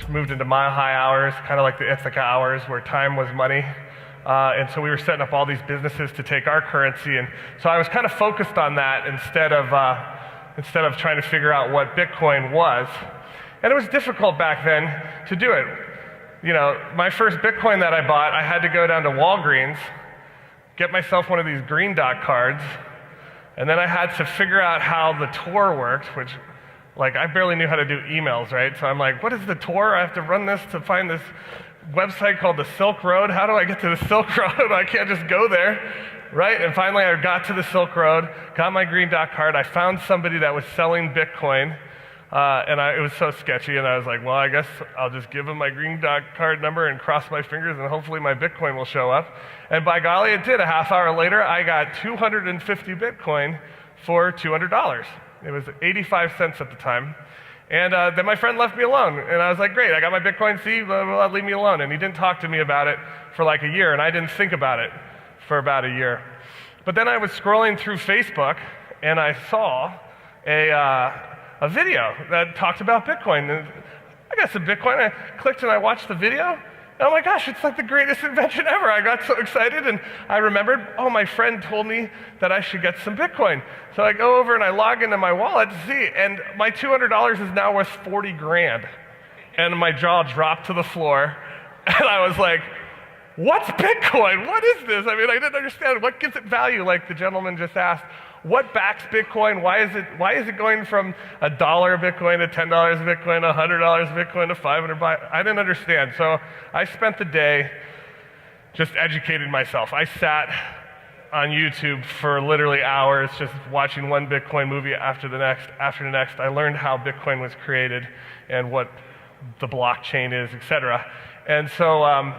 moved into mile high hours, kind of like the Ithaca hours where time was money. And so we were setting up all these businesses to take our currency. And so I was kind of focused on that instead of trying to figure out what Bitcoin was. And it was difficult back then to do it. You know, my first Bitcoin that I bought, I had to go down to Walgreens, get myself one of these green dot cards, and then I had to figure out how the Tor worked, which, like, I barely knew how to do emails, right? So I'm like, what is the Tor? I have to run this to find this website called the Silk Road. How do I get to the Silk Road? I can't just go there, right? And finally I got to the Silk Road, got my green dot card. I found somebody that was selling Bitcoin, it was so sketchy, and I was like, well, I guess I'll just give him my green dot card number and cross my fingers, and hopefully my Bitcoin will show up. And by golly, it did. A half hour later, I got 250 Bitcoin for $200. It was 85 cents at the time. And then my friend left me alone, and I was like, great, I got my Bitcoin, see, blah, blah, blah, leave me alone. And he didn't talk to me about it for like a year, and I didn't think about it for about a year. But then I was scrolling through Facebook, and I saw a video that talked about Bitcoin. And I got some Bitcoin. I clicked and I watched the video. And oh my gosh, it's like the greatest invention ever. I got so excited, and I remembered, oh, my friend told me that I should get some Bitcoin. So I go over and I log into my wallet to see, and my $200 is now worth 40 grand. And my jaw dropped to the floor, and I was like, what's Bitcoin? What is this? I mean, I didn't understand. What gives it value, like the gentleman just asked? What backs Bitcoin? Why is it going from $1 Bitcoin to $10 Bitcoin, $100 Bitcoin to $500? I didn't understand. So I spent the day just educating myself. I sat on YouTube for literally hours just watching one Bitcoin movie after the next. I learned how Bitcoin was created and what the blockchain is, etc. And so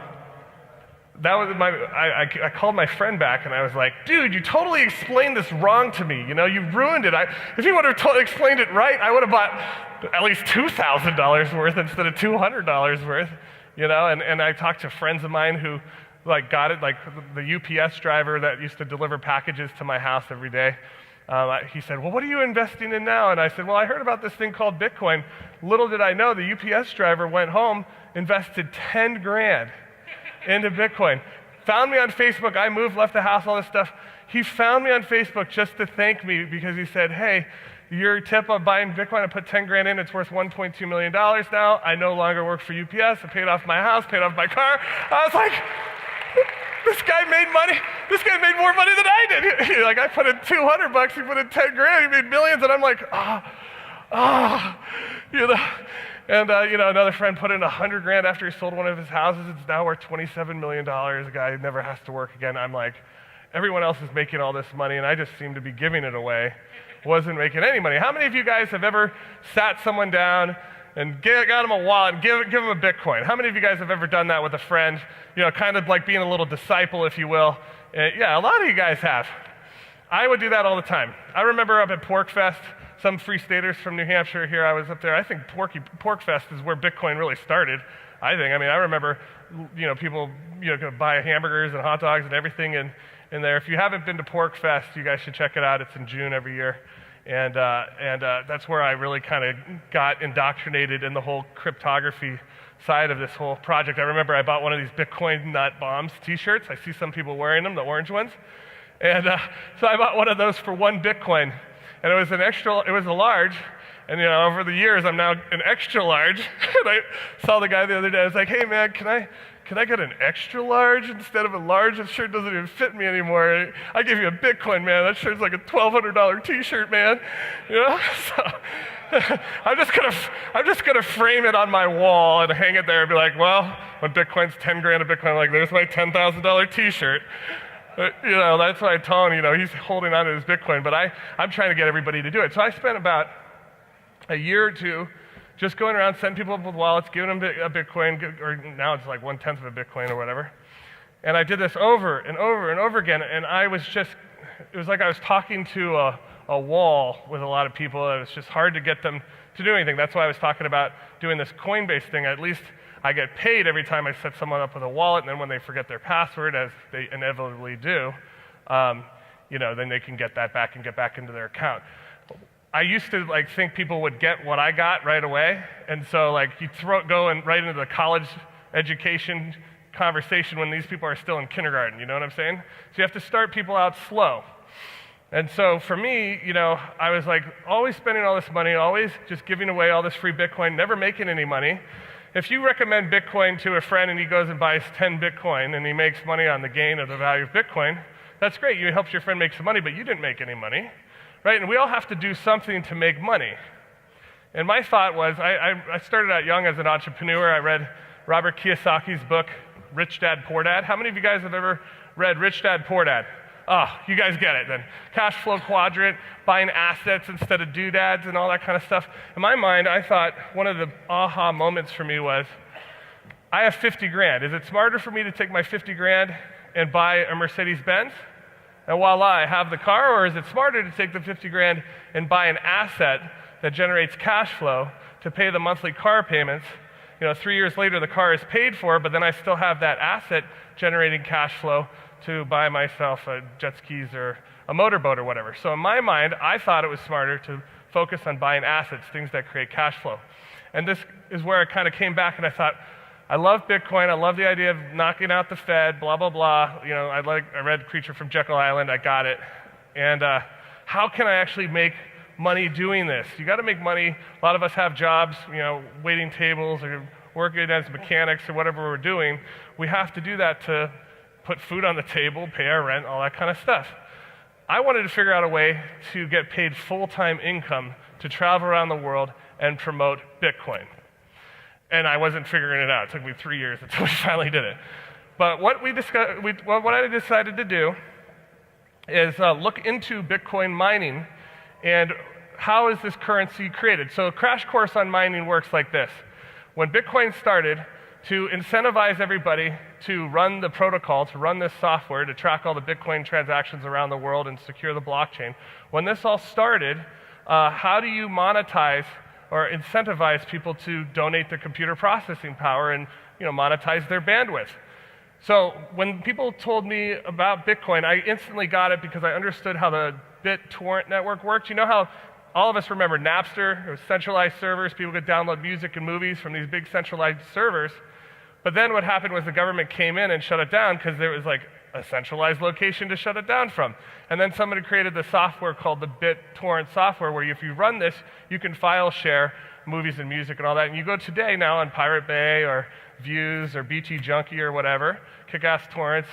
that was I called my friend back and I was like, dude, you totally explained this wrong to me. You know, you ruined it. If you would have explained it right, I would have bought at least $2,000 worth instead of $200 worth. You know, and I talked to friends of mine who like got it, like the UPS driver that used to deliver packages to my house every day. He said, well, what are you investing in now? And I said, well, I heard about this thing called Bitcoin. Little did I know the UPS driver went home, invested 10 grand into Bitcoin. Found me on Facebook. I moved, left the house, all this stuff. He found me on Facebook just to thank me because he said, hey, your tip of buying Bitcoin, I put 10 grand in, it's worth $1.2 million now. I no longer work for UPS. I paid off my house, paid off my car. I was like, this guy made money. This guy made more money than I did. Like, I put in $200, he put in 10 grand, he made millions, and I'm like, you know. And another friend put in 100 grand after he sold one of his houses. It's now worth $27 million. The guy never has to work again. I'm like, everyone else is making all this money, and I just seem to be giving it away. Wasn't making any money. How many of you guys have ever sat someone down and got them a wallet and give them a Bitcoin? How many of you guys have ever done that with a friend? You know, kind of like being a little disciple, if you will. Yeah, a lot of you guys have. I would do that all the time. I remember up at Pork Fest, some Free Staters from New Hampshire here, I was up there. I think Pork Fest is where Bitcoin really started, I think. I mean, I remember, people, could buy hamburgers and hot dogs and everything in there. If you haven't been to Pork Fest, you guys should check it out. It's in June every year. And that's where I really kind of got indoctrinated in the whole cryptography side of this whole project. I remember I bought one of these Bitcoin Nut Bombs t-shirts. I see some people wearing them, the orange ones. And so I bought one of those for 1 Bitcoin. And it was a large, and over the years I'm now an extra large. And I saw the guy the other day, I was like, hey man, can I get an extra large instead of a large? That shirt doesn't even fit me anymore. I give you a Bitcoin, man. That shirt's like a $1,200 t-shirt, man. So I'm just gonna frame it on my wall and hang it there and be like, well, when Bitcoin's 10 grand a Bitcoin, like there's my $10,000 t-shirt. That's why I tell him, he's holding on to his Bitcoin, but I'm trying to get everybody to do it. So I spent about a year or two just going around, sending people up with wallets, giving them a Bitcoin, or now it's like 1/10 of a Bitcoin or whatever. And I did this over and over and over again, and it was like I was talking to a wall with a lot of people. It was just hard to get them to do anything. That's why I was talking about doing this Coinbase thing. At least I get paid every time I set someone up with a wallet, and then when they forget their password, as they inevitably do, then they can get that back and get back into their account. I used to like think people would get what I got right away, and so like you go right into the college education conversation when these people are still in kindergarten, you know what I'm saying? So you have to start people out slow. And so for me, I was like always spending all this money, always just giving away all this free Bitcoin, never making any money. If you recommend Bitcoin to a friend and he goes and buys 10 Bitcoin and he makes money on the gain of the value of Bitcoin, that's great. You helped your friend make some money, but you didn't make any money, right? And we all have to do something to make money. And my thought was, I started out young as an entrepreneur. I read Robert Kiyosaki's book, Rich Dad, Poor Dad. How many of you guys have ever read Rich Dad, Poor Dad? Oh, you guys get it then. Cash flow quadrant, buying assets instead of doodads and all that kind of stuff. In my mind, I thought one of the aha moments for me was, I have 50 grand. Is it smarter for me to take my 50 grand and buy a Mercedes Benz? And voila, I have the car, or is it smarter to take the 50 grand and buy an asset that generates cash flow to pay the monthly car payments? 3 years later, the car is paid for, but then I still have that asset generating cash flow to buy myself a jet skis or a motorboat or whatever. So in my mind, I thought it was smarter to focus on buying assets, things that create cash flow. And this is where I kind of came back and I thought, I love Bitcoin, I love the idea of knocking out the Fed, blah, blah, blah. I read Creature from Jekyll Island, I got it. And how can I actually make money doing this? You got to make money. A lot of us have jobs, waiting tables or working as mechanics or whatever we're doing. We have to do that to put food on the table, pay our rent, all that kind of stuff. I wanted to figure out a way to get paid full-time income to travel around the world and promote Bitcoin. And I wasn't figuring it out. It took me 3 years until we finally did it. But what I decided to do is look into Bitcoin mining and how is this currency created. So a crash course on mining works like this. When Bitcoin started, to incentivize everybody to run the protocol, to run this software, to track all the Bitcoin transactions around the world and secure the blockchain, when this all started, how do you monetize or incentivize people to donate their computer processing power and monetize their bandwidth? So when people told me about Bitcoin, I instantly got it because I understood how the BitTorrent network worked. You know how all of us remember Napster? It was centralized servers. People could download music and movies from these big centralized servers. But then what happened was the government came in and shut it down because there was like a centralized location to shut it down from. And then somebody created the software called the BitTorrent software, where if you run this, you can file share movies and music and all that. And you go today now on Pirate Bay or Views or BT Junkie or whatever, kick-ass torrents,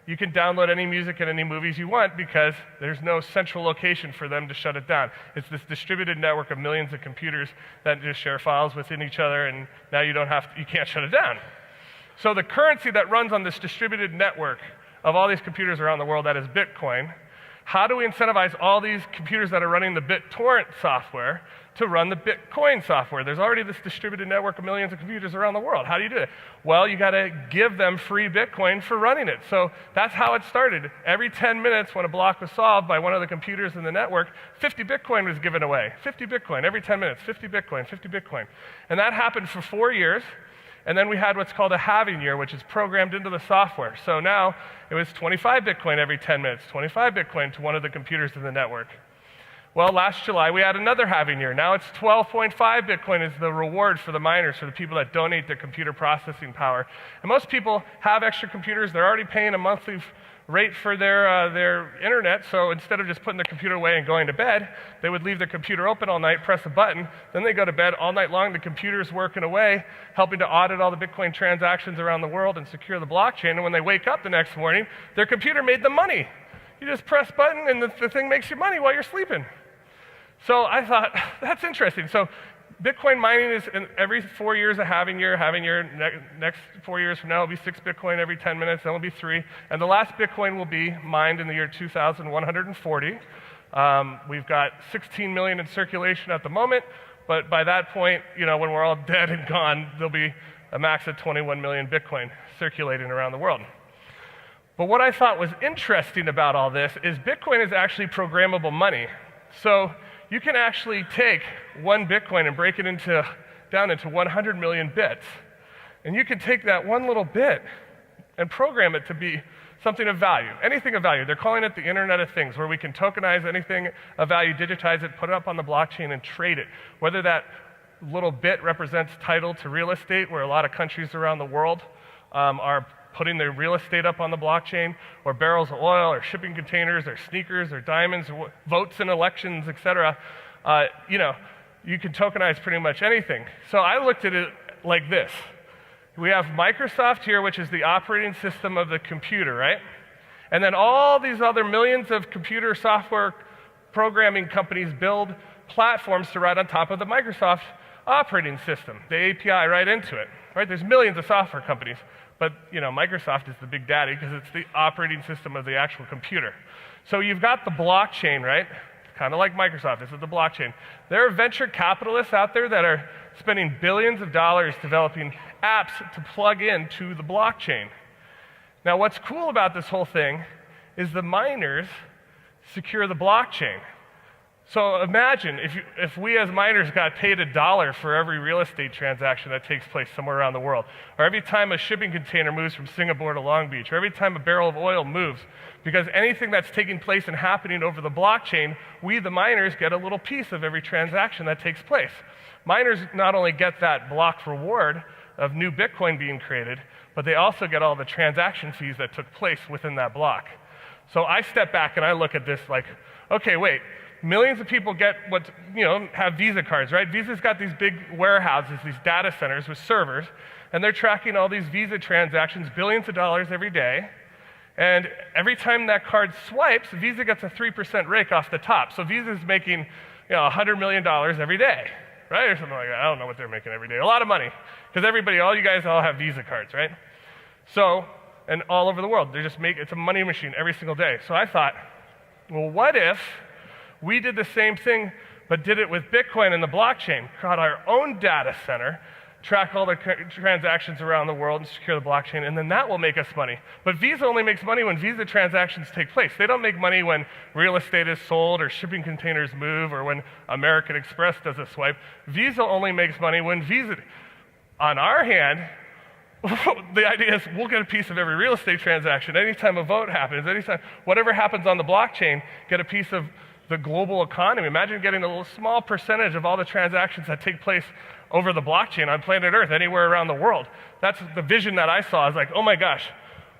you can download any music and any movies you want because there's no central location for them to shut it down. It's this distributed network of millions of computers that just share files within each other, and now you can't shut it down. So the currency that runs on this distributed network of all these computers around the world, that is Bitcoin, how do we incentivize all these computers that are running the BitTorrent software to run the Bitcoin software? There's already this distributed network of millions of computers around the world. How do you do it? Well, you got to give them free Bitcoin for running it. So that's how it started. Every 10 minutes when a block was solved by one of the computers in the network, 50 Bitcoin was given away. 50 Bitcoin every 10 minutes, 50 Bitcoin, 50 Bitcoin. And that happened for 4 years. And then we had what's called a halving year, which is programmed into the software. So now it was 25 Bitcoin every 10 minutes, 25 Bitcoin to one of the computers in the network. Well, last July we had another halving year. Now it's 12.5 Bitcoin is the reward for the miners, for the people that donate their computer processing power. And most people have extra computers. They're already paying a monthly rate for their internet, so instead of just putting their computer away and going to bed, they would leave their computer open all night, press a button, then they go to bed all night long. The computer's working away, helping to audit all the Bitcoin transactions around the world and secure the blockchain, and when they wake up the next morning, their computer made them money. You just press button and the thing makes you money while you're sleeping. So I thought, that's interesting. So Bitcoin mining is every 4 years a halving year. Next 4 years from now, it'll be 6 Bitcoin every 10 minutes, then it'll be 3. And the last Bitcoin will be mined in the year 2140. We've got 16 million in circulation at the moment, but by that point, when we're all dead and gone, there'll be a max of 21 million Bitcoin circulating around the world. But what I thought was interesting about all this is Bitcoin is actually programmable money. So you can actually take one Bitcoin and break it down into 100 million bits. And you can take that one little bit and program it to be something of value, anything of value. They're calling it the Internet of Things, where we can tokenize anything of value, digitize it, put it up on the blockchain, and trade it. Whether that little bit represents title to real estate, where a lot of countries around the world are putting their real estate up on the blockchain, or barrels of oil, or shipping containers, or sneakers, or diamonds, or votes in elections, etc. You can tokenize pretty much anything. So I looked at it like this. We have Microsoft here, which is the operating system of the computer, right? And then all these other millions of computer software programming companies build platforms to ride on top of the Microsoft operating system, the API right into it, right? There's millions of software companies, but Microsoft is the big daddy because it's the operating system of the actual computer. So you've got the blockchain, right? Kind of like Microsoft, this is the blockchain. There are venture capitalists out there that are spending billions of dollars developing apps to plug into the blockchain. Now, what's cool about this whole thing is the miners secure the blockchain. So imagine if we as miners got paid $1 for every real estate transaction that takes place somewhere around the world, or every time a shipping container moves from Singapore to Long Beach, or every time a barrel of oil moves, because anything that's taking place and happening over the blockchain, we, the miners, get a little piece of every transaction that takes place. Miners not only get that block reward of new Bitcoin being created, but they also get all the transaction fees that took place within that block. So I step back and I look at this like, okay, wait, millions of people have Visa cards, right? Visa's got these big warehouses, these data centers with servers, and they're tracking all these Visa transactions, billions of dollars every day. And every time that card swipes, Visa gets a 3% rake off the top. So Visa's making $100 million every day, right? Or something like that. I don't know what they're making every day. A lot of money. Because all you guys all have Visa cards, right? So, and all over the world, it's a money machine every single day. So I thought, well, what if we did the same thing, but did it with Bitcoin and the blockchain, got our own data center, track all the transactions around the world and secure the blockchain, and then that will make us money. But Visa only makes money when Visa transactions take place. They don't make money when real estate is sold or shipping containers move or when American Express does a swipe. Visa only makes money when Visa. On our hand, the idea is we'll get a piece of every real estate transaction. Anytime a vote happens, anytime whatever happens on the blockchain, get a piece of the global economy. Imagine getting a little small percentage of all the transactions that take place over the blockchain on planet Earth, anywhere around the world. That's the vision that I saw. I was like, oh my gosh,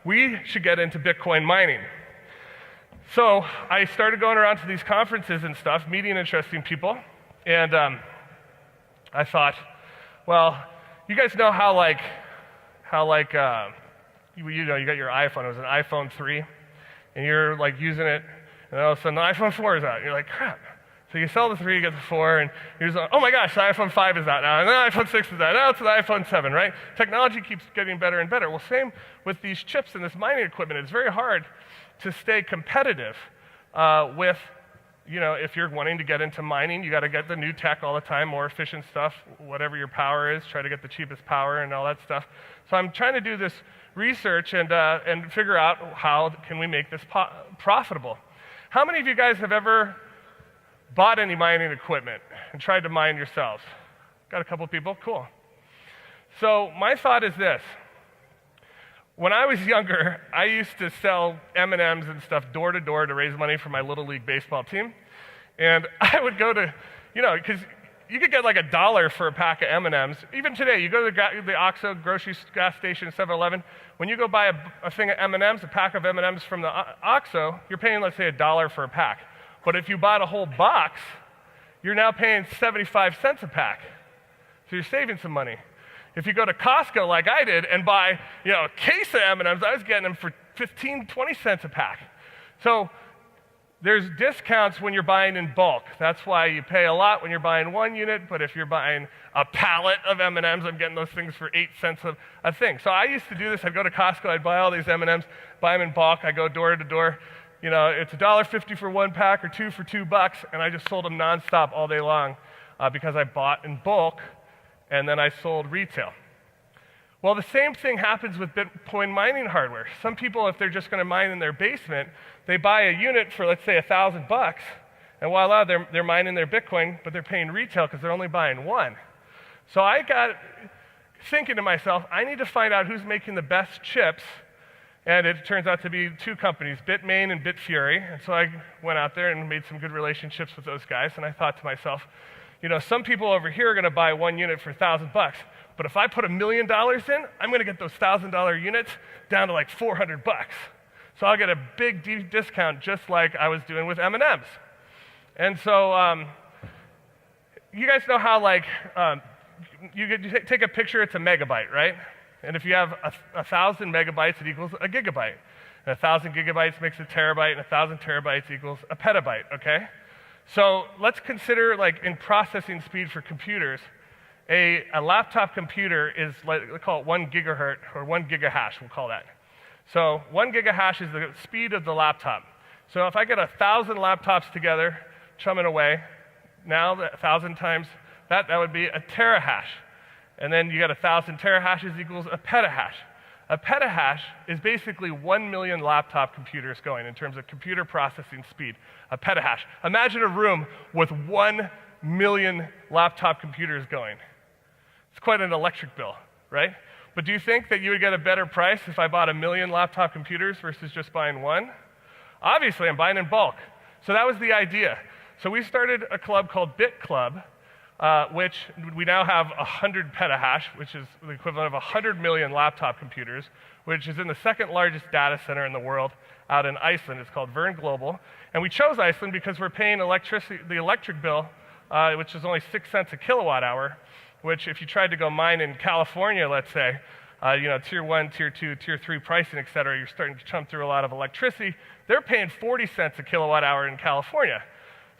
we should get into Bitcoin mining. So I started going around to these conferences and stuff, meeting interesting people, and I thought, well, you guys know how you got your iPhone. It was an iPhone 3, and you're like using it, and all of a sudden the iPhone 4 is out. You're like, crap. So you sell the 3, you get the 4, and you're just like, oh my gosh, the iPhone 5 is out now, and then the iPhone 6 is out, now it's the iPhone 7, right? Technology keeps getting better and better. Well, same with these chips and this mining equipment. It's very hard to stay competitive with, if you're wanting to get into mining, you got to get the new tech all the time, more efficient stuff, whatever your power is, try to get the cheapest power and all that stuff. So I'm trying to do this research and figure out how can we make this profitable. How many of you guys have ever bought any mining equipment and tried to mine yourselves? Got a couple of people? Cool. So my thought is this. When I was younger, I used to sell M&Ms and stuff door to door to raise money for my Little League baseball team. And I would go to, because you could get like $1 for a pack of M&Ms. Even today, you go to the OXXO grocery gas station, 7-Eleven. When you go buy a thing of M&Ms, a pack of M&Ms from the OXXO, you're paying, let's say, $1 for a pack. But if you bought a whole box, you're now paying 75 cents a pack. So you're saving some money. If you go to Costco like I did and buy, a case of M&Ms, I was getting them for 15, 20 cents a pack. So there's discounts when you're buying in bulk. That's why you pay a lot when you're buying one unit, but if you're buying a pallet of M&Ms, I'm getting those things for 8 cents a thing. So I used to do this. I'd go to Costco, I'd buy all these M&Ms, buy them in bulk. I go door to door. It's $1.50 for one pack or 2 for $2, and I just sold them nonstop all day long because I bought in bulk and then I sold retail. Well, the same thing happens with Bitcoin mining hardware. Some people, if they're just going to mine in their basement, they buy a unit for, let's say, $1,000, and voila, they're mining their Bitcoin, but they're paying retail because they're only buying one. So I got thinking to myself, I need to find out who's making the best chips And it turns out to be two companies, Bitmain and Bitfury. And so I went out there and made some good relationships with those guys. And I thought to myself, some people over here are going to buy one unit for $1,000. But if I put $1 million in, I'm going to get those $1,000 units down to like $400. So I'll get a big deep discount, just like I was doing with M&Ms. And so you guys know how you take a picture, it's a megabyte, right? And if you have 1,000 megabytes, it equals a gigabyte. And 1,000 gigabytes makes a terabyte, and 1,000 terabytes equals a petabyte, okay? So let's consider, in processing speed for computers, a laptop computer is, let's call it 1 gigahertz, or 1 gigahash, we'll call that. So 1 gigahash is the speed of the laptop. So if I get 1,000 laptops together, chumming away, now 1,000 times that would be a terahash. And then you got 1,000 terahashes equals a petahash. A petahash is basically 1 million laptop computers going in terms of computer processing speed. A petahash. Imagine a room with 1 million laptop computers going. It's quite an electric bill, right? But do you think that you would get a better price if I bought 1 million laptop computers versus just buying one? Obviously, I'm buying in bulk. So that was the idea. So we started a club called Bitclub, which we now have 100 petahash, which is the equivalent of 100 million laptop computers, which is in the second largest data center in the world out in Iceland. It's called Verne Global. And we chose Iceland because we're paying the electric bill, which is only 6 cents a kilowatt hour, which if you tried to go mine in California, let's say, tier 1, tier 2, tier 3 pricing, et cetera, you're starting to chump through a lot of electricity. They're paying 40 cents a kilowatt hour in California.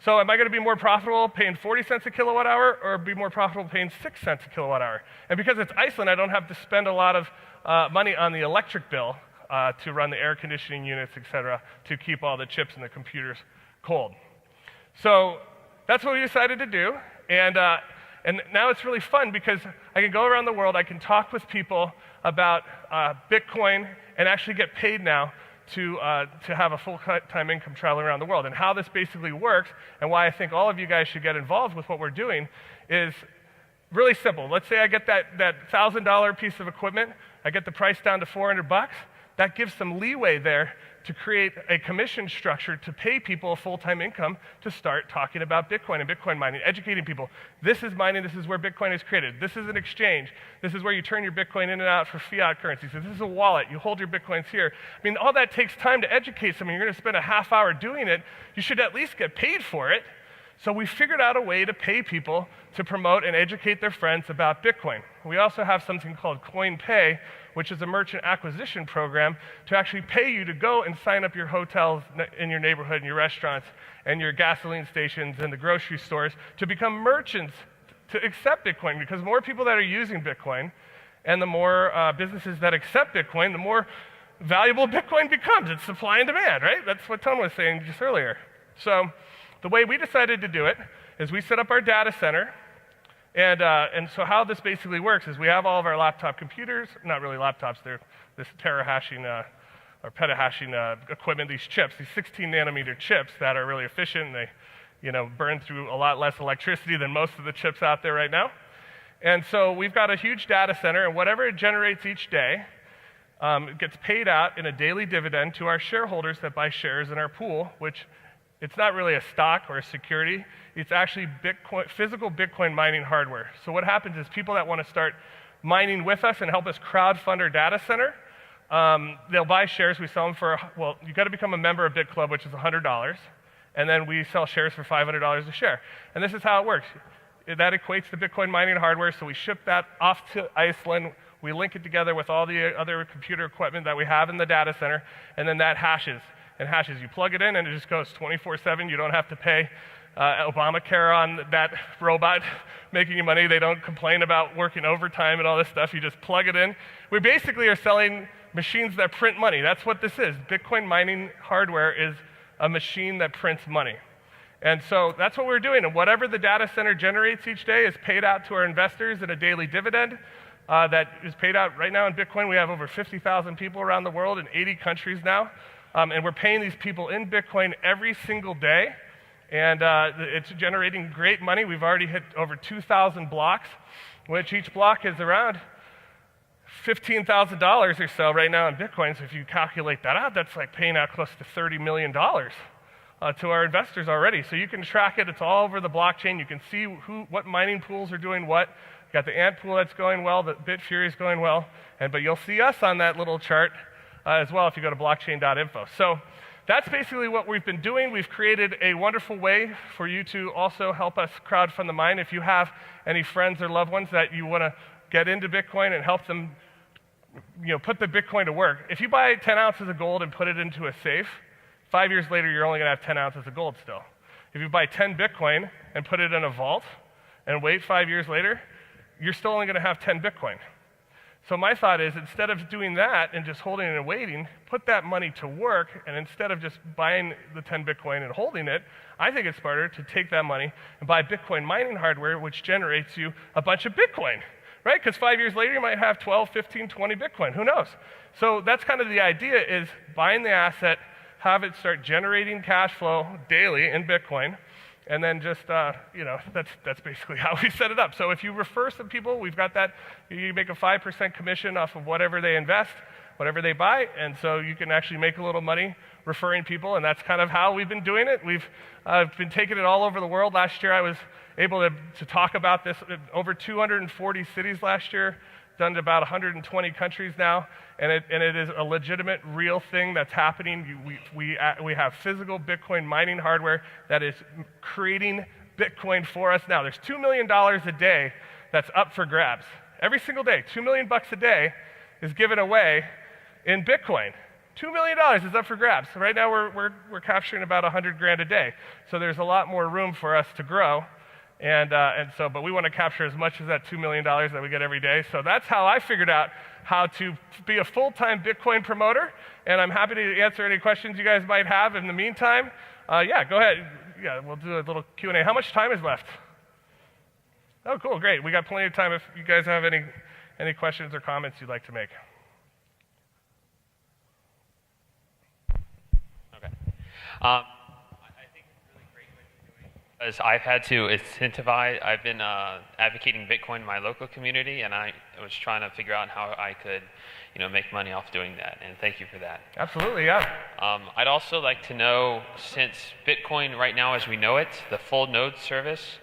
So am I going to be more profitable paying 40 cents a kilowatt hour, or be more profitable paying 6 cents a kilowatt hour? And because it's Iceland, I don't have to spend a lot of money on the electric bill to run the air conditioning units, et cetera, to keep all the chips in the computers cold. So that's what we decided to do. And now it's really fun because I can go around the world, I can talk with people about Bitcoin and actually get paid now to have a full-time income traveling around the world. And how this basically works, and why I think all of you guys should get involved with what we're doing, is really simple. Let's say I get that $1,000 piece of equipment, I get the price down to $400. That gives some leeway there to create a commission structure to pay people a full-time income to start talking about Bitcoin and Bitcoin mining, educating people. This is mining, this is where Bitcoin is created. This is an exchange. This is where you turn your Bitcoin in and out for fiat currency. So this is a wallet. You hold your Bitcoins here. I mean, all that takes time to educate someone. You're going to spend a half hour doing it. You should at least get paid for it. So we figured out a way to pay people to promote and educate their friends about Bitcoin. We also have something called CoinPay, which is a merchant acquisition program to actually pay you to go and sign up your hotels in your neighborhood and your restaurants and your gasoline stations and the grocery stores to become merchants to accept Bitcoin. Because the more people that are using Bitcoin and the more businesses that accept Bitcoin, the more valuable Bitcoin becomes. It's supply and demand, right? That's what Tone was saying just earlier. So the way we decided to do it is we set up our data center. And so how this basically works is we have all of our laptop computers, not really laptops, they're this terahashing or petahashing equipment, these chips, these 16 nanometer chips that are really efficient. They burn through a lot less electricity than most of the chips out there right now. And so we've got a huge data center, and whatever it generates each day, it gets paid out in a daily dividend to our shareholders that buy shares in our pool, which it's not really a stock or a security. It's actually physical Bitcoin mining hardware. So what happens is people that want to start mining with us and help us crowdfund our data center, they'll buy shares. We sell them for, you've got to become a member of Bitclub, which is $100. And then we sell shares for $500 a share. And this is how it works. That equates to Bitcoin mining hardware, so we ship that off to Iceland. We link it together with all the other computer equipment that we have in the data center, and then that hashes. And hashes, you plug it in, and it just goes 24/7. You don't have to pay Obamacare on that robot making you money. They don't complain about working overtime and all this stuff. You just plug it in. We basically are selling machines that print money. That's what this is. Bitcoin mining hardware is a machine that prints money. And so that's what we're doing. And whatever the data center generates each day is paid out to our investors in a daily dividend that is paid out right now in Bitcoin. We have over 50,000 people around the world in 80 countries now. And we're paying these people in Bitcoin every single day. And it's generating great money. We've already hit over 2,000 blocks, which each block is around $15,000 or so right now in Bitcoin. So if you calculate that out, that's like paying out close to $30 million to our investors already. So you can track it. It's all over the blockchain. You can see what mining pools are doing what. You got the Ant pool that's going well. The Bitfury is going well. But you'll see us on that little chart as well if you go to blockchain.info. So that's basically what we've been doing. We've created a wonderful way for you to also help us crowdfund the mine. If you have any friends or loved ones that you want to get into Bitcoin and help them put the Bitcoin to work. If you buy 10 ounces of gold and put it into a safe, 5 years later, you're only going to have 10 ounces of gold still. If you buy 10 Bitcoin and put it in a vault and wait 5 years later, you're still only going to have 10 Bitcoin. So my thought is, instead of doing that and just holding it and waiting, put that money to work, and instead of just buying the 10 Bitcoin and holding it, I think it's smarter to take that money and buy Bitcoin mining hardware, which generates you a bunch of Bitcoin, right? Because 5 years later, you might have 12, 15, 20 Bitcoin. Who knows? So that's kind of the idea, is buying the asset, have it start generating cash flow daily in Bitcoin, and then just, that's basically how we set it up. So if you refer some people, we've got that, you make a 5% commission off of whatever they invest, whatever they buy, and so you can actually make a little money referring people, and that's kind of how we've been doing it. We've been taking it all over the world. Last year I was able to talk about this in over 240 cities last year, done to about 120 countries now, and it is a legitimate, real thing that's happening. We have physical Bitcoin mining hardware that is creating Bitcoin for us now. There's $2 million a day that's up for grabs. Every single day, $2 million a day is given away in Bitcoin. $2 million is up for grabs. So right now we're capturing about 100 grand a day. So there's a lot more room for us to grow. But we want to capture as much of that $2 million that we get every day. So that's how I figured out how to be a full-time Bitcoin promoter. And I'm happy to answer any questions you guys might have in the meantime. Yeah, go ahead. Yeah, we'll do a little Q&A. How much time is left? Oh, cool, great. We got plenty of time if you guys have any questions or comments you'd like to make. Okay. I think it's really great what you're doing, because I've had to incentivize. I've been advocating Bitcoin in my local community, and I was trying to figure out how I could, make money off doing that. And thank you for that. Absolutely, yeah. I'd also like to know, since Bitcoin right now, as we know it, the full node service,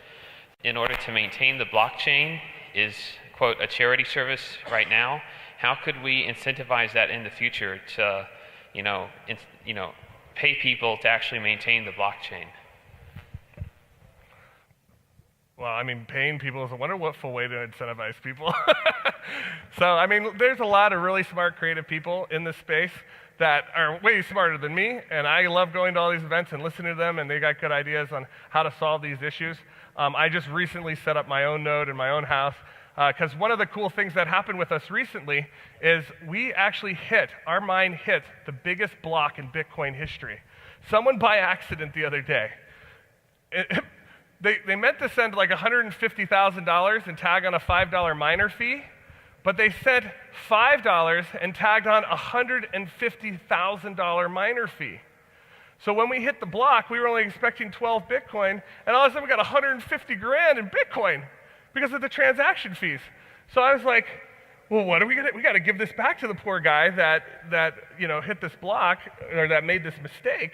in order to maintain the blockchain, is quote a charity service right now. How could we incentivize that in the future to, pay people to actually maintain the blockchain? Well, I mean, paying people is a wonderful way to incentivize people. So, I mean, there's a lot of really smart, creative people in this space that are way smarter than me, and I love going to all these events and listening to them, and they got good ideas on how to solve these issues. I just recently set up my own node in my own house, because one of the cool things that happened with us recently is we actually our mine hit the biggest block in Bitcoin history. Someone by accident the other day, they meant to send like $150,000 and tag on a $5 miner fee, but they sent $5 and tagged on a $150,000 miner fee. So when we hit the block, we were only expecting 12 Bitcoin, and all of a sudden we got 150 grand in Bitcoin because of the transaction fees. So I was like, well, what are we gonna? We got to give this back to the poor guy that hit this block, or that made this mistake.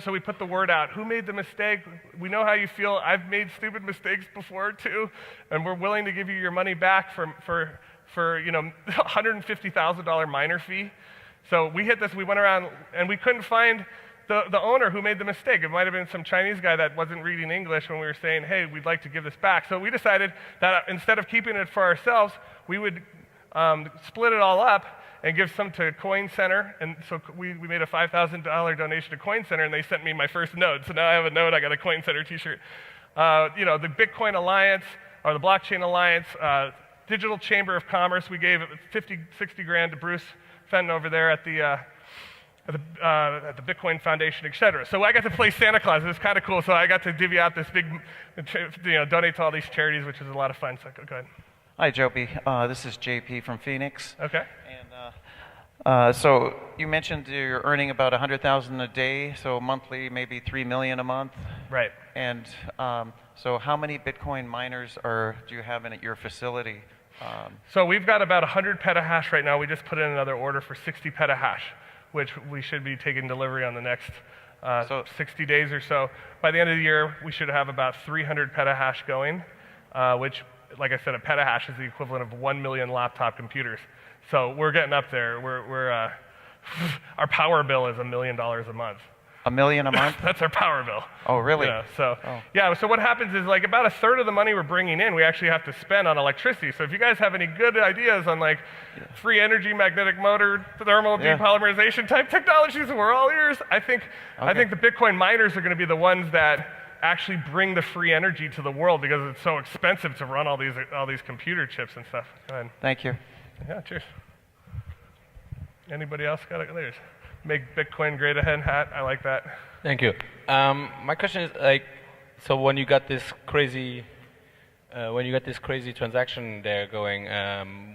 So we put the word out. Who made the mistake? We know how you feel. I've made stupid mistakes before too, and we're willing to give you your money back for $150,000 miner fee. So we hit this. We went around and we couldn't find the owner who made the mistake. It might have been some Chinese guy that wasn't reading English when we were saying, hey, we'd like to give this back. So we decided that instead of keeping it for ourselves, we would split it all up and give some to Coin Center. And so we made a $5,000 donation to Coin Center, and they sent me my first node. So now I have a node. I got a Coin Center t-shirt. The Bitcoin Alliance, or the Blockchain Alliance, Digital Chamber of Commerce, we gave 50, 60 grand to Bruce Fenton over there at the Bitcoin Foundation, et cetera. So I got to play Santa Claus. It was kind of cool. So I got to divvy out this big, donate to all these charities, which was a lot of fun. So go ahead. Hi, Joby. This is JP from Phoenix. Okay. And so you mentioned you're earning about $100,000 a day, so monthly maybe $3 million a month. Right. And so how many Bitcoin miners do you have in at your facility? So we've got about 100 petahash right now. We just put in another order for 60 petahash, which we should be taking delivery on the next 60 days or so. By the end of the year, we should have about 300 petahash going, which, like I said, a petahash is the equivalent of 1 million laptop computers. So we're getting up there. Our power bill is $1 million a month. $1 million a month? That's our power bill. Oh, really? Yeah, so what happens is like about a third of the money we're bringing in, we actually have to spend on electricity. So if you guys have any good ideas on like free energy, magnetic motor, thermal depolymerization type technologies, we're all ears. I think the Bitcoin miners are going to be the ones that actually bring the free energy to the world because it's so expensive to run all these computer chips and stuff. Go ahead. Thank you. Yeah, cheers. Anybody else got it? There's Make Bitcoin Great Again hat. I like that. Thank you. My question is like, so when you got this crazy transaction there going,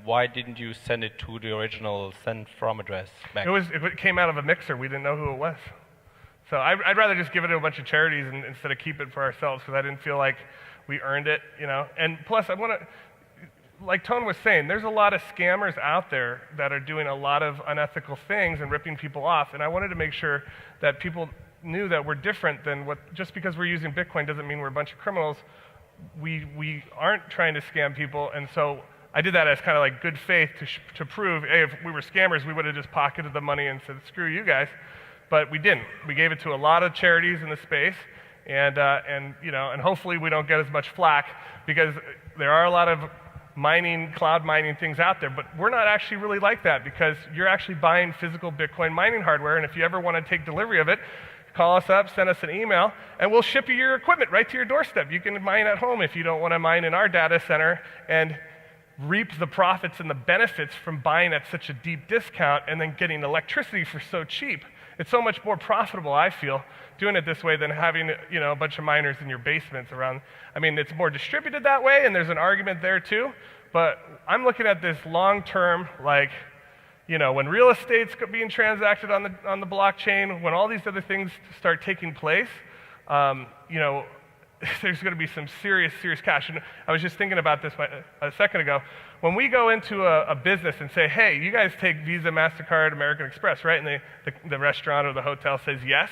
why didn't you send it to the original send from address back? It came out of a mixer. We didn't know who it was. So I'd rather just give it to a bunch of charities instead of keep it for ourselves because I didn't feel like we earned it, you know. And plus, I want to, like Tone was saying, there's a lot of scammers out there that are doing a lot of unethical things and ripping people off. And I wanted to make sure that people knew that we're different than just because we're using Bitcoin doesn't mean we're a bunch of criminals. We aren't trying to scam people. And so I did that as kind of like good faith to prove, hey, if we were scammers, we would have just pocketed the money and said, screw you guys. But we didn't. We gave it to a lot of charities in the space. And hopefully we don't get as much flack because there are a lot of cloud mining things out there, but we're not actually really like that because you're actually buying physical Bitcoin mining hardware, and if you ever want to take delivery of it, call us up, send us an email, and we'll ship you your equipment right to your doorstep. You can mine at home if you don't want to mine in our data center and reap the profits and the benefits from buying at such a deep discount and then getting electricity for so cheap. It's so much more profitable, I feel, doing it this way than having, a bunch of miners in your basements around. I mean, it's more distributed that way, and there's an argument there too. But I'm looking at this long-term, like, when real estate's being transacted on the blockchain, when all these other things start taking place, there's going to be some serious cash. And I was just thinking about this a second ago. When we go into a business and say, hey, you guys take Visa, MasterCard, American Express, right? And the restaurant or the hotel says yes.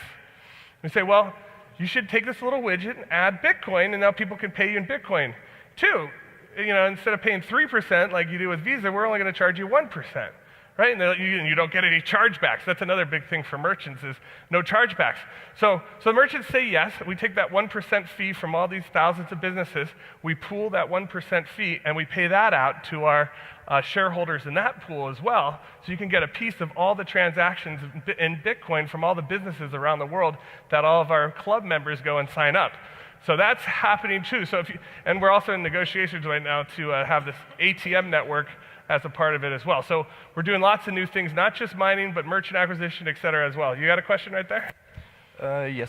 We say, well, you should take this little widget and add Bitcoin, and now people can pay you in Bitcoin. Two, instead of paying 3% like you do with Visa, we're only going to charge you 1%. Right? And you don't get any chargebacks. That's another big thing for merchants is no chargebacks. So merchants say yes. We take that 1% fee from all these thousands of businesses. We pool that 1% fee, and we pay that out to our shareholders in that pool as well. So you can get a piece of all the transactions in Bitcoin from all the businesses around the world that all of our club members go and sign up. So that's happening too. And we're also in negotiations right now to have this ATM network as a part of it as well. So we're doing lots of new things, not just mining, but merchant acquisition, et cetera, as well. You got a question right there? Yes.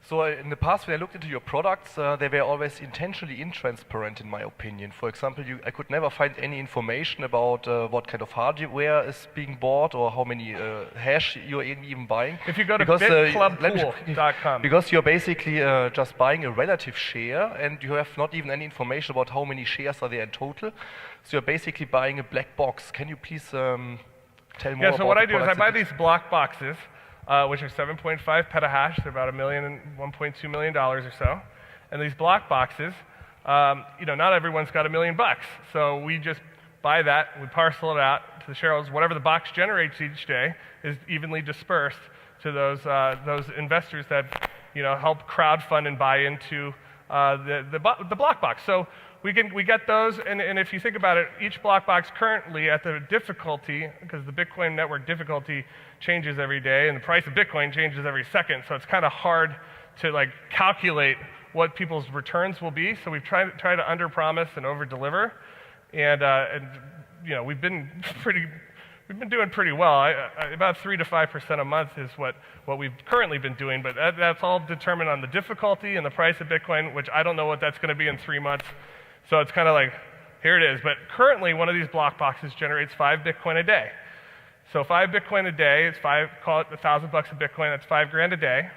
So in the past, when I looked into your products, they were always intentionally intransparent, in my opinion. For example, I could never find any information about what kind of hardware is being bought or how many hash you're even buying. If you go to bitclubpool.com. Because you're basically just buying a relative share, and you have not even any information about how many shares are there in total. So you're basically buying a black box. Can you please tell more about Yeah, so what I do is I buy these these block boxes, which are 7.5 petahash. They're about $1.2 million or so. And these block boxes, not everyone's got $1 million. So we just buy that, we parcel it out to the shareholders. Whatever the box generates each day is evenly dispersed to those investors that help crowdfund and buy into the block box. So we get those, and if you think about it, each block box currently at the difficulty, because the Bitcoin network difficulty changes every day, and the price of Bitcoin changes every second, so it's kind of hard to calculate what people's returns will be. So we've tried to under-promise and over-deliver, and we've been doing pretty well. About 3 to 5% a month is what we've currently been doing, but that's all determined on the difficulty and the price of Bitcoin, which I don't know what that's going to be in 3 months. So it's kind of like, here it is. But currently, one of these block boxes generates 5 Bitcoin a day. So 5 Bitcoin a day is call it $1,000 a Bitcoin. That's $5,000 a day.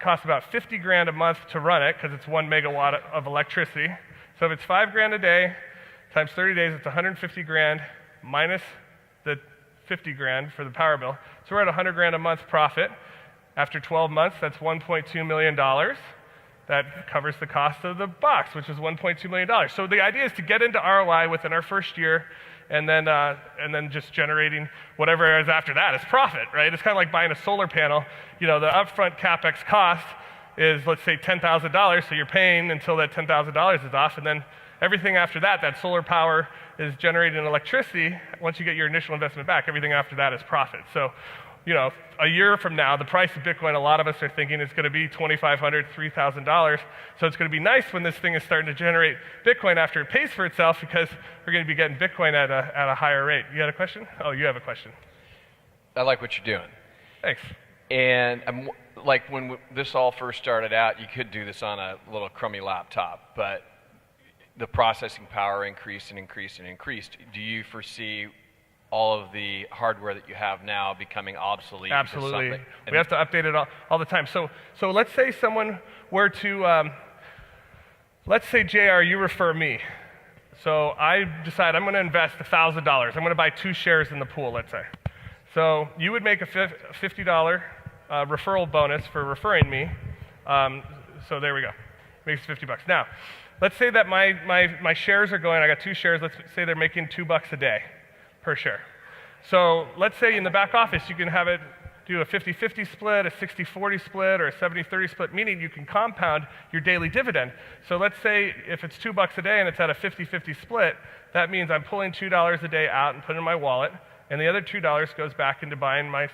Costs about $50,000 a month to run it because it's 1 megawatt of electricity. So if it's $5,000 a day, times 30 days, it's 150 grand minus the 50 grand for the power bill. So we're at 100 grand a month profit. After 12 months, that's $1.2 million. That covers the cost of the box, which is $1.2 million. So the idea is to get into ROI within our first year, and then just generating whatever is after that is profit, right? It's kind of like buying a solar panel. You know, the upfront CapEx cost is, let's say, $10,000, so you're paying until that $10,000 is off, and then everything after that, that solar power is generating electricity. Once you get your initial investment back, everything after that is profit. So, you know, a year from now, the price of Bitcoin, a lot of us are thinking is going to be $2,500, $3,000. So it's going to be nice when this thing is starting to generate Bitcoin after it pays for itself, because we're going to be getting Bitcoin at a higher rate. You had a question? Oh, you have a question. I like what you're doing. Thanks. And like when this all first started out, you could do this on a little crummy laptop, but the processing power increased and increased and increased. Do you foresee all of the hardware that you have now becoming obsolete? Absolutely. We have to update it all the time. So let's say someone were to, let's say, JR, you refer me. So I decide I'm going to invest $1,000. I'm going to buy 2 shares in the pool, let's say. So you would make a $50 referral bonus for referring me. So there we go. Makes $50. Now, let's say that my shares are going, I got 2 shares, let's say they're making $2 a day per share. So let's say in the back office you can have it do a 50-50 split, a 60-40 split, or a 70-30 split, meaning you can compound your daily dividend. So let's say if it's $2 a day and it's at a 50-50 split, that means I'm pulling $2 a day out and putting it in my wallet, and the other $2 goes back into buying me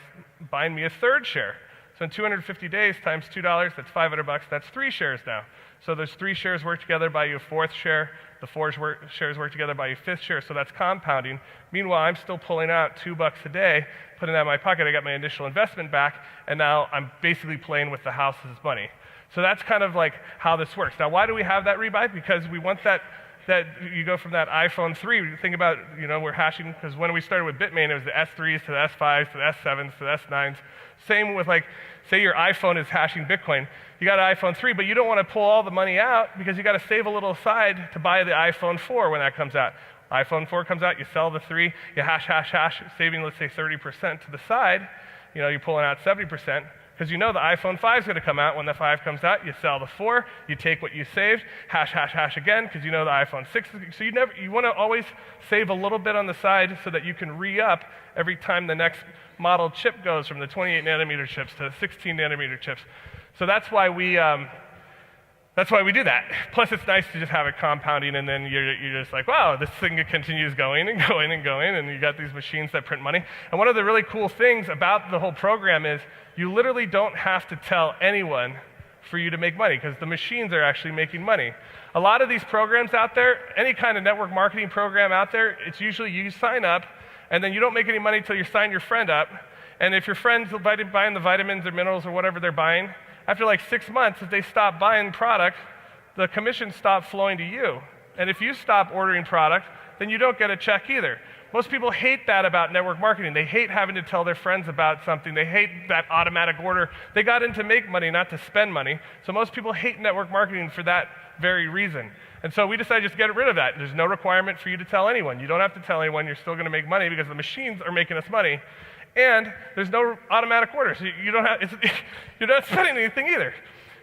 a 3rd share. So in 250 days times $2, that's $500. That's 3 shares now. So those 3 shares work together, buy you a 4th share. The 4 shares work together, buy you a 5th share. So that's compounding. Meanwhile, I'm still pulling out $2 a day, putting that in my pocket. I got my initial investment back, and now I'm basically playing with the house's money. So that's kind of like how this works. Now, why do we have that rebuy? Because we want that you go from that iPhone 3, think about, you know, we're hashing, because when we started with Bitmain, it was the S3s to the S5s to the S7s to the S9s. Same with, like, say your iPhone is hashing Bitcoin. You got an iPhone 3, but you don't want to pull all the money out because you got to save a little aside to buy the iPhone 4 when that comes out. iPhone 4 comes out, you sell the 3, you hash, saving, let's say, 30% to the side. You know, you're pulling out 70%. Because you know the iPhone 5 is going to come out. When the 5 comes out, you sell the 4, you take what you saved, hash again, because you know the iPhone 6 is, so you want to always save a little bit on the side so that you can re-up every time the next model chip goes from the 28 nanometer chips to the 16 nanometer chips. So that's why we do that. Plus, it's nice to just have it compounding, and then you're just like, wow, this thing continues going and going and going, and you got these machines that print money. And one of the really cool things about the whole program is you literally don't have to tell anyone for you to make money, because the machines are actually making money. A lot of these programs out there, any kind of network marketing program out there, it's usually you sign up, and then you don't make any money until you sign your friend up. And if your friend's buying the vitamins or minerals or whatever they're buying, after like 6 months, if they stop buying product, the commissions stop flowing to you. And if you stop ordering product, then you don't get a check either. Most people hate that about network marketing. They hate having to tell their friends about something. They hate that automatic order. They got in to make money, not to spend money. So most people hate network marketing for that very reason. And so we decided just to get rid of that. There's no requirement for you to tell anyone. You don't have to tell anyone. You're still going to make money because the machines are making us money. And there's no automatic order. So you're not spending anything either.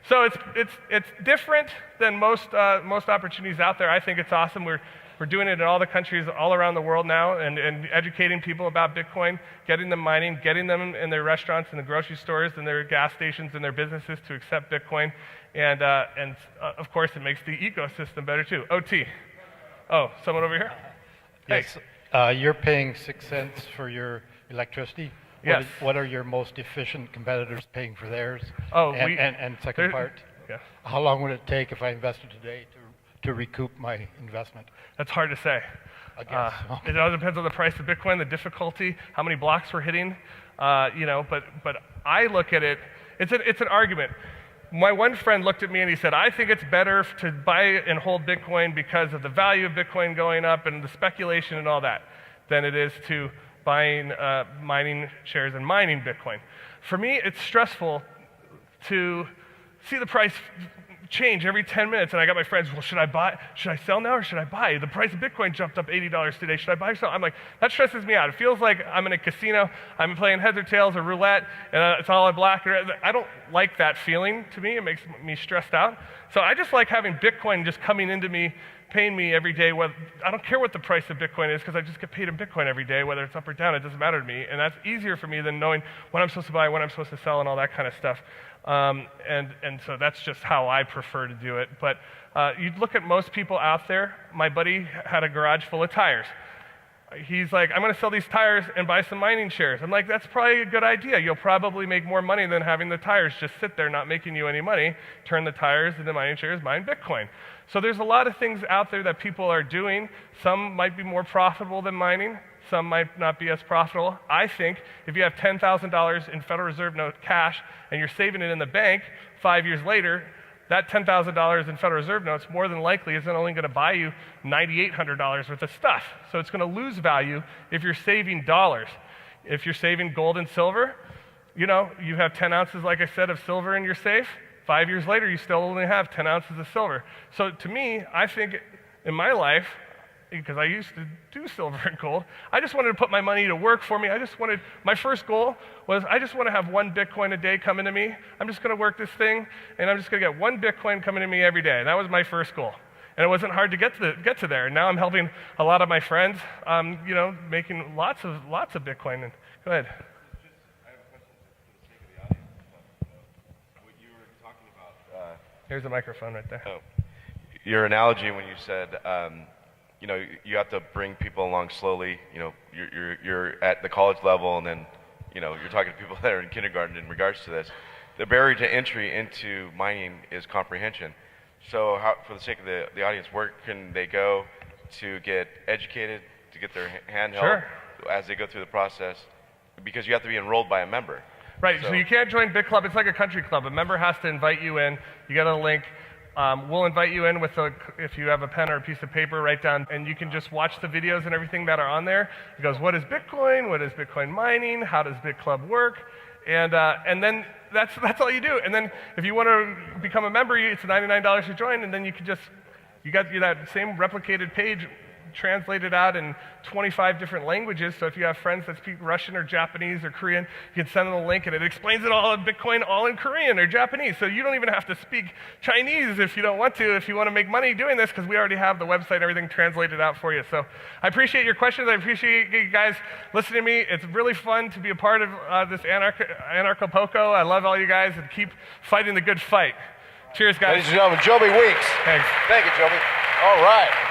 So it's different than most opportunities out there. I think it's awesome. We're doing it in all the countries all around the world now, and educating people about Bitcoin, getting them mining, getting them in their restaurants and the grocery stores and their gas stations and their businesses to accept Bitcoin. And of course, it makes the ecosystem better too. OT. Oh, someone over here? Yes. You're paying 6 cents for your electricity. Yes. What are your most efficient competitors paying for theirs? Oh, and second part, yeah. How long would it take if I invested today to recoup my investment? That's hard to say. I guess so. It all depends on the price of Bitcoin, the difficulty, how many blocks we're hitting. But I look at it. It's an argument. My one friend looked at me and he said, I think it's better to buy and hold Bitcoin because of the value of Bitcoin going up and the speculation and all that, than it is to buying mining shares and mining Bitcoin. For me, it's stressful to see the price change every 10 minutes, and I got my friends, well, should I sell now or should I buy? The price of Bitcoin jumped up $80 today. Should I buy or sell? I'm like, that stresses me out. It feels like I'm in a casino, I'm playing heads or tails or roulette, and it's all in black. I don't like that feeling. To me, it makes me stressed out. So I just like having Bitcoin just coming into me, paying me every day. I don't care what the price of Bitcoin is because I just get paid in Bitcoin every day, whether it's up or down. It doesn't matter to me, and that's easier for me than knowing when I'm supposed to buy, when I'm supposed to sell, and all that kind of stuff. And so that's just how I prefer to do it. But you'd look at most people out there. My buddy had a garage full of tires. He's like, I'm going to sell these tires and buy some mining shares. I'm like, that's probably a good idea. You'll probably make more money than having the tires just sit there not making you any money. Turn the tires into mining shares, mine Bitcoin. So there's a lot of things out there that people are doing. Some might be more profitable than mining. Some might not be as profitable. I think if you have $10,000 in Federal Reserve note cash and you're saving it in the bank 5 years later, that $10,000 in Federal Reserve notes more than likely isn't only going to buy you $9,800 worth of stuff. So it's going to lose value if you're saving dollars. If you're saving gold and silver, you have 10 ounces, like I said, of silver in your safe. 5 years later, you still only have 10 ounces of silver. So to me, I think in my life, because I used to do silver and gold, I just wanted to put my money to work for me. My first goal was I just want to have 1 Bitcoin a day coming to me. I'm just going to work this thing, and I'm just going to get 1 Bitcoin coming to me every day. And that was my first goal. And it wasn't hard to get to there. And now I'm helping a lot of my friends, making lots of Bitcoin. And go ahead. Here's the microphone right there. Your analogy when you said, you have to bring people along slowly. You're at the college level, and then, you're talking to people that are in kindergarten in regards to this. The barrier to entry into mining is comprehension. So, for the sake of the audience, where can they go to get educated, to get their hand held as they go through the process? Because you have to be enrolled by a member. Right, so you can't join Bitclub. It's like a country club. A member has to invite you in. You get a link. We'll invite you in if you have a pen or a piece of paper, write down, and you can just watch the videos and everything that are on there. It goes, what is Bitcoin? What is Bitcoin mining? How does Bitclub work? And then that's all you do. And then if you want to become a member, it's $99 to join, and then you got that same replicated page translated out in 25 different languages. So if you have friends that speak Russian or Japanese or Korean, you can send them a link and it explains it all in Bitcoin, all in Korean or Japanese. So you don't even have to speak Chinese if you don't want to, if you want to make money doing this, because we already have the website and everything translated out for you. So I appreciate your questions. I appreciate you guys listening to me. It's really fun to be a part of this Anarchapulco. I love all you guys, and keep fighting the good fight. Cheers, guys. Ladies and gentlemen, Joby Weeks. Thanks. Thank you, Joby. All right.